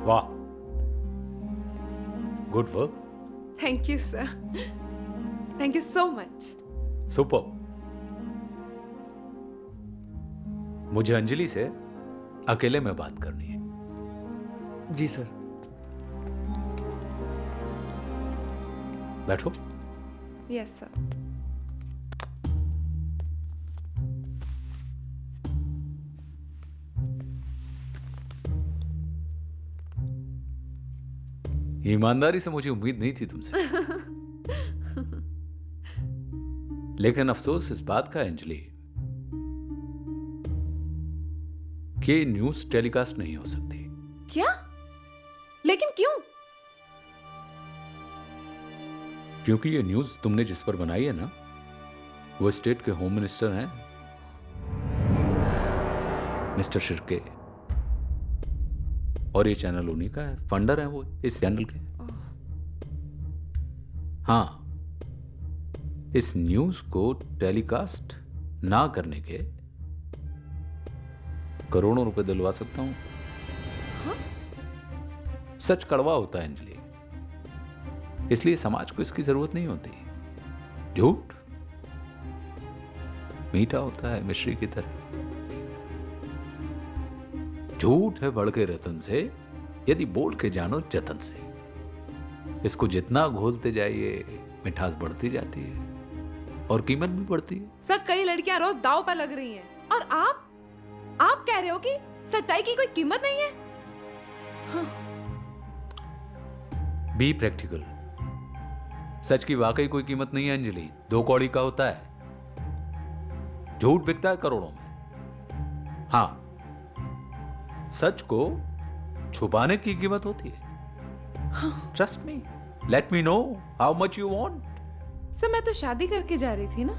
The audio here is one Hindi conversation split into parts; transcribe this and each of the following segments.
वाह, good work. Thank you sir, thank you so much. Super. मुझे अंजलि से अकेले में बात करनी है। जी सर। बैठो। Yes sir. ईमानदारी से मुझे उम्मीद नहीं थी तुमसे। लेकिन अफसोस इस बात का है अंजलि कि न्यूज टेलीकास्ट नहीं हो सकती। क्या? लेकिन क्यों? क्योंकि ये न्यूज तुमने जिस पर बनाई है ना, वो स्टेट के होम मिनिस्टर हैं, मिस्टर शिर्के। और ये चैनल उन्हीं का है, फंडर है वो इस चैनल के। हाँ, इस न्यूज को टेलीकास्ट ना करने के करोड़ों रुपए दिलवा सकता हूं। सच कड़वा होता है अंजलि, इसलिए समाज को इसकी जरूरत नहीं होती। झूठ मीठा होता है मिश्री की तरह। झूठ है बढ़ के रतन से, यदि बोल के जानो जतन से। इसको जितना घोलते जाइए मिठास बढ़ती जाती है और कीमत भी बढ़ती है। सर, कई लड़कियां रोज दांव पर लग रही हैं और आप कह रहे हो कि सच्चाई की कोई कीमत नहीं है। Be practical. सच की वाकई कोई कीमत नहीं है अंजलि, दो कौड़ी का होता है। झूठ बिकता है करोड़ों में। हाँ, सच को छुपाने की कीमत होती है। Trust me, let me know how much you want. Sir, मैं तो शादी करके जा रही थी ना,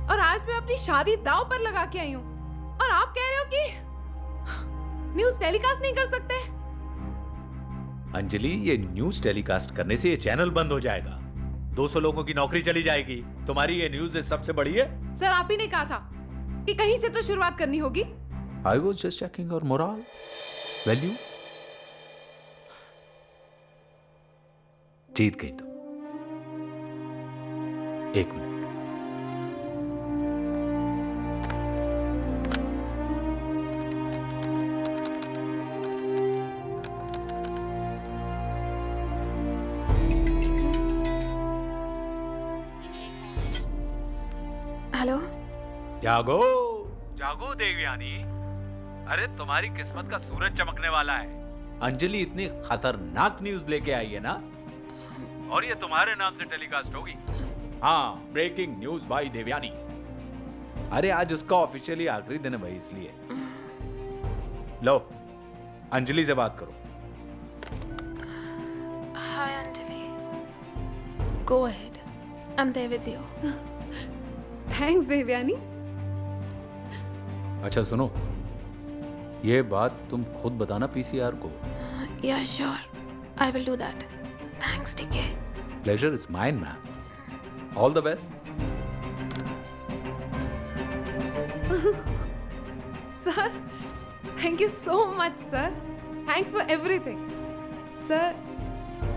और आज मैं अपनी शादी दांव पर लगा के आई हूँ, और आप कह रहे हो कि न्यूज टेलीकास्ट नहीं कर सकते। अंजलि, ये न्यूज टेलीकास्ट करने से ये चैनल बंद हो जाएगा, 200 लोगों की नौकरी चली जाएगी। तुम्हारी ये न्यूज सबसे बड़ी है। सर, आप ही ने कहा था कि कहीं से तो शुरुआत करनी होगी। I was just checking your moral value. जीत गई तुम। एक मिनट। हेलो। जागो जागो देवयानी, अरे तुम्हारी किस्मत का सूरज चमकने वाला है। अंजलि इतनी खतरनाक न्यूज लेके आई है ना, और ये तुम्हारे नाम से टेलीकास्ट होगी। हाँ, ब्रेकिंग न्यूज भाई देवयानी। अरे आज उसका ऑफिशियली आखिरी दिन है भाई, इसलिए लो अंजलि से बात करो। Hi Anjali, go ahead, I am there with you. Thanks Devyani. अच्छा सुनो, ये बात तुम खुद बताना पीसीआर को। Yeah sure, I will do that. Thanks TK. Pleasure is mine ma'am, all the best. Sir, thank you so much sir, thanks for everything. Sir,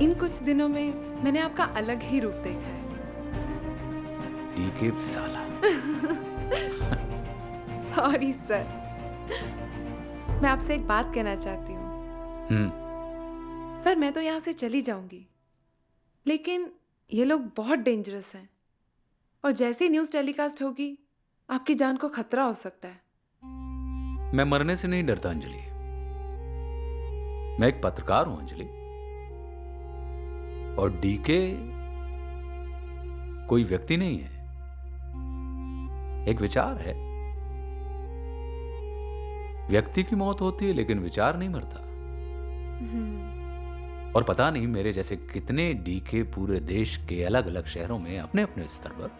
इन कुछ दिनों में मैंने आपका अलग ही रूप देखा है। डीके साला। सॉरी सर, मैं आपसे एक बात कहना चाहती हूँ। सर, मैं तो यहाँ से चली जाऊंगी, लेकिन ये लोग बहुत डेंजरस हैं, और जैसे ही न्यूज़ टेलीकास्ट होगी आपकी जान को खतरा हो सकता है। मैं मरने से नहीं डरता अंजलि, मैं एक पत्रकार हूं अंजलि, और डीके कोई व्यक्ति नहीं है, एक विचार है। व्यक्ति की मौत होती है लेकिन विचार नहीं मरता। और पता नहीं मेरे जैसे कितने डीके पूरे देश के अलग अलग शहरों में अपने अपने स्तर पर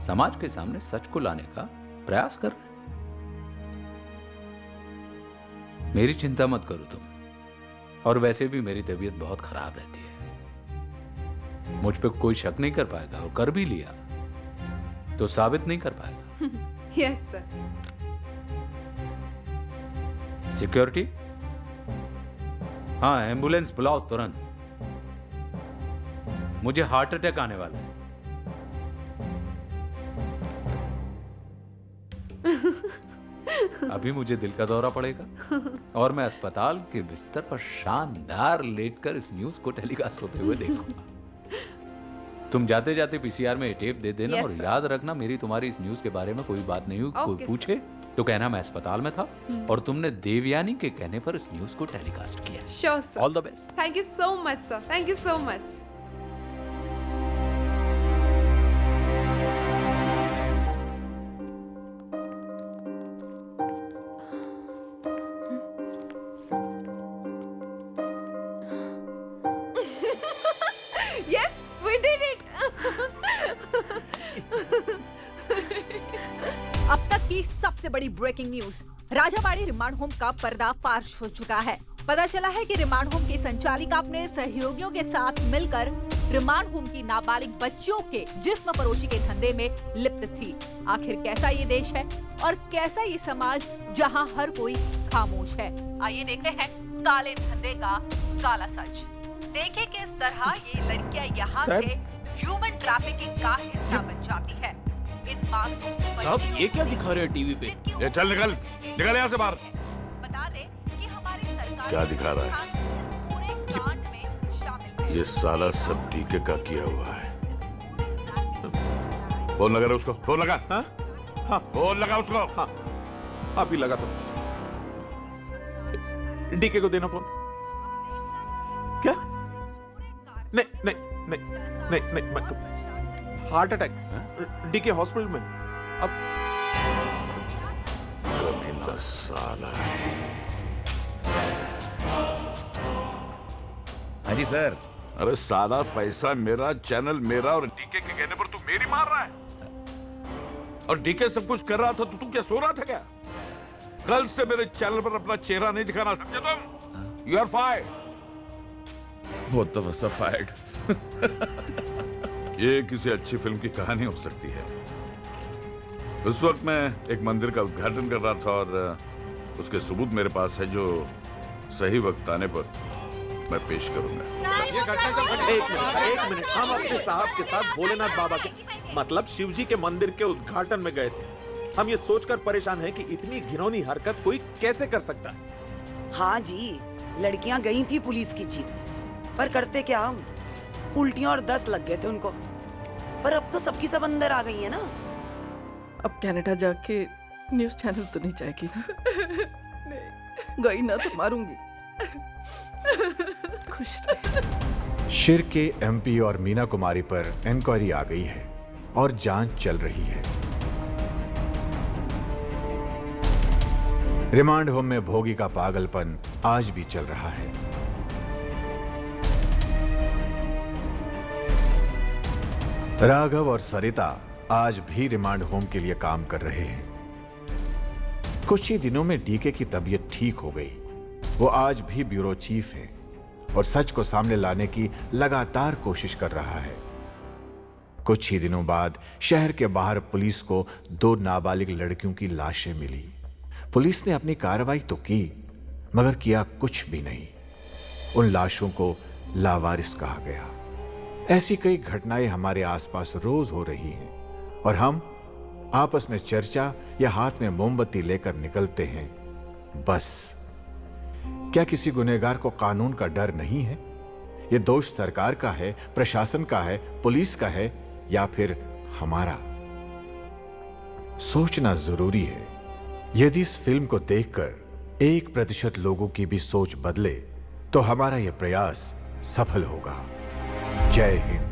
समाज के सामने सच को लाने का प्रयास कर रहे हैं। मेरी चिंता मत करो तुम, और वैसे भी मेरी तबीयत बहुत खराब रहती है। मुझ पे कोई शक नहीं कर पाएगा, और कर भी लिया तो साबित नहीं कर पाएगा। Yes sir. सिक्योरिटी, हाँ, एम्बुलेंस बुलाओ तुरंत। मुझे हार्ट अटैक आने वाला है। अभी मुझे दिल का दौरा पड़ेगा और मैं अस्पताल के बिस्तर पर शानदार लेटकर इस न्यूज को टेलीकास्ट होते हुए देखूंगा। तुम जाते जाते पीसीआर में टेप दे देना। Yes, और sir. याद रखना, मेरी तुम्हारी इस न्यूज के बारे में कोई बात नहीं हुई। कोई Okay, पूछे तो कहना मैं अस्पताल में था और तुमने देवयानी के कहने पर इस न्यूज को टेलीकास्ट किया। Sure sir. All the best. Thank you so much sir, thank you so much. Yes, we did it. अब तक की सबसे बड़ी breaking news, Rajabari remand home का पर्दाफाश हो चुका है। पता चला है कि रिमांड होम की संचालिका अपने सहयोगियों के साथ मिलकर रिमांड होम की नाबालिग बच्चियों के जिस्म फरोशी के धंधे में लिप्त थी। आखिर कैसा ये देश है और कैसा ये समाज जहां हर कोई खामोश है। आइए देखते हैं काले धंधे का काला सच। देखिए किस तरह ये लड़कियां यहाँ से ह्यूमन ट्रैफिकिंग का हिस्सा बन जाती है। इन मासूम साहब ये क्या दिखा रहे हैं टीवी पे? ये चल निकल यहाँ से बाहर। बता दे कि हमारी सरकार क्या दिखा रहा है? इस पूरे कांड में शामिल है। ये साला सब टीके का किया हुआ है। फोन लगा रहा उसको, फोन लगा। हाँ हाँ फोन लगा उसको। हाँ, आप ही लगा तो। डीके को देना फोन। क्या? नहीं नहीं नहीं नहीं नहीं मैं हार्ट अटैक डीके हॉस्पिटल में। अब कमीना साला। हाँ जी सर। अरे साला पैसा मेरा, चैनल मेरा, और डीके के कहने पर तू मेरी मार रहा है। और डीके सब कुछ कर रहा था तो तू क्या सो रहा था क्या? कल से मेरे चैनल पर अपना चेहरा नहीं दिखाना, समझे तुम? You are fired. वो तो बस फायर्ड। ये किसी अच्छी फिल्म की कहानी हो सकती है। उस वक्त मैं एक मंदिर का उद्घाटन कर रहा था और उसके सबूत मेरे पास है जो सही वक्त आने पर मैं पेश करूंगा। एक मिनट, हम अपने साहब के साथ भोलेनाथ बाबा के मतलब शिव जी के मंदिर के उद्घाटन में गए थे। हम ये सोचकर परेशान हैं कि इतनी घिनौनी हरकत कोई कैसे कर सकता है। हाँ जी, लड़कियां गई थी पुलिस की जीप, पर करते क्या हम, उल्टियां और दस्त लग गए थे उनको। पर अब तो सबकी सब अंदर आ गई है ना। अब कनाडा जाके न्यूज़ चैनल तो नहीं जाएगी ना? नहीं गई ना तो मारूंगी। खुश रहे। शिर के एमपी और मीना कुमारी पर इंक्वायरी आ गई है और जांच चल रही है। रिमांड होम में भोगी का पागलपन आज भी चल रहा है। राघव और सरिता आज भी रिमांड होम के लिए काम कर रहे हैं। कुछ ही दिनों में डीके की तबीयत ठीक हो गई। वो आज भी ब्यूरो चीफ हैं और सच को सामने लाने की लगातार कोशिश कर रहा है। कुछ ही दिनों बाद शहर के बाहर पुलिस को 2 नाबालिग लड़कियों की लाशें मिली। पुलिस ने अपनी कार्रवाई तो की, मगर किया कुछ भी नहीं। उन लाशों को लावारिस कहा गया। ऐसी कई घटनाएं हमारे आसपास रोज हो रही हैं और हम आपस में चर्चा या हाथ में मोमबत्ती लेकर निकलते हैं। बस क्या किसी गुनहगार को कानून का डर नहीं है? ये दोष सरकार का है, प्रशासन का है, पुलिस का है या फिर हमारा? सोचना जरूरी है। यदि इस फिल्म को देखकर 1% लोगों की भी सोच बदले तो हमारा यह प्रयास सफल होगा। जय हिंद।